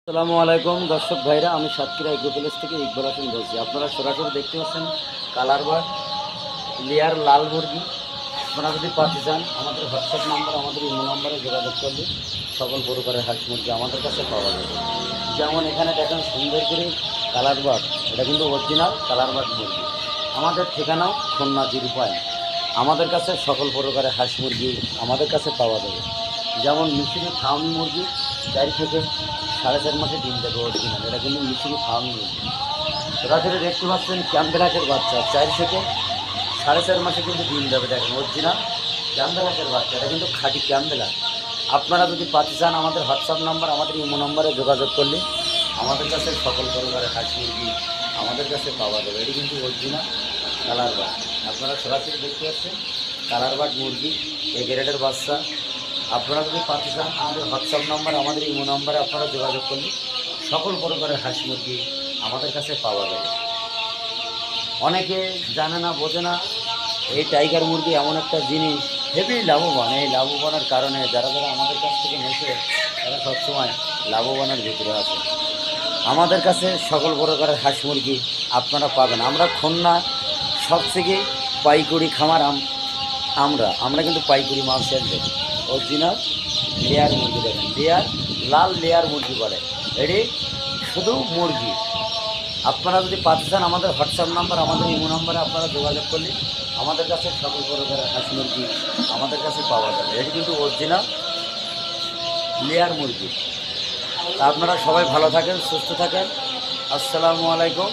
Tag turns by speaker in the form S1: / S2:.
S1: আসসালামু আলাইকুম দর্শক ভাইরা, আমি সাতক্ষীরা এগ্রোপ্যালেস থেকে ইকবাল হোসেন বলছি। আপনারা সরাসরি দেখতে পাচ্ছেন কালার বার্ড লেয়ার লাল মুরগি। আপনারা যদি পাতে চান আমাদের হোয়াটসঅ্যাপ নাম্বার, আমাদের ইমো নাম্বারে যোগাযোগ করলে সকল প্রকারের হাঁস মুরগি আমাদের কাছে পাওয়া যাবে। যেমন এখানে দেখেন সুন্দর করে কালার বার্ড, এটা কিন্তু অরিজিনাল কালার বার্ড মুরগি। আমাদের ঠিকানা খুলনা 0 আমাদের কাছে সকল প্রকারের হাঁস মুরগি আমাদের কাছে পাওয়া যাবে। যেমন মিশরি ফার্মি মুরগি 4 থেকে 4.5 মাসে ডিম দেবে অরিজিনাল, এটা কিন্তু মিশরি ফার্মি মুরগি। সরাসরি দেখতে পাচ্ছেন ক্যাম্বেলাসের বাচ্চা 4 থেকে 4.5 মাসে কিন্তু ডিম দেবে, দেখেন অরিজিনাল ক্যাম্বেলাসের বাচ্চা, এটা কিন্তু খাঁটি ক্যাম্বেলা। আপনারা যদি পাতে চান আমাদের হোয়াটসঅ্যাপ নাম্বার, আমাদের ইমো নাম্বারে যোগাযোগ করলে আমাদের কাছে সকল প্রকারের হাঁস মুরগি আমাদের কাছে পাওয়া যাবে। এটি কিন্তু অরিজিনাল কালার বার্ড। আপনারা সরাসরি দেখতে পাচ্ছেন কালার বার্ড মুরগি, এই গ্রেডের বাচ্চা। আপনারা যদি পাতে চান আমাদের হোয়াটসঅ্যাপ নাম্বার, আমাদের ইমো নাম্বারে আপনারা যোগাযোগ করলে সকল প্রকারের হাঁস মুরগি আমাদের কাছে পাওয়া যাবে। অনেকে জানে না, বোঝে না, এই টাইগার মুরগি এমন একটা জিনিস হেভি লাভবান। এই লাভবানের কারণে যারা যারা আমাদের কাছ থেকে নেছে তারা সবসময় লাভবানের ভিতরে আছে। আমাদের কাছে সকল প্রকারের হাঁস মুরগি আপনারা পাবেন। আমরা খুলনা সবথেকে পাইকারি খামার, আমরা কিন্তু পাইকারি মাল সেল দেব। অরিজিনাল লেয়ার মুরগি দেখেন, লেয়ার লাল লেয়ার মুরগি বলে, এটি শুধু মুরগি। আপনারা যদি পাতে চান আমাদের হোয়াটসঅ্যাপ নাম্বার, আমাদের ইমো নাম্বারে আপনারা যোগাযোগ করলে আমাদের কাছে সকল প্রকারের হাঁস মুরগি আমাদের কাছে পাওয়া যাবে। এটি কিন্তু অরিজিনাল লেয়ার মুরগি। তা আপনারা সবাই ভালো থাকেন, সুস্থ থাকেন। আসসালামু আলাইকুম।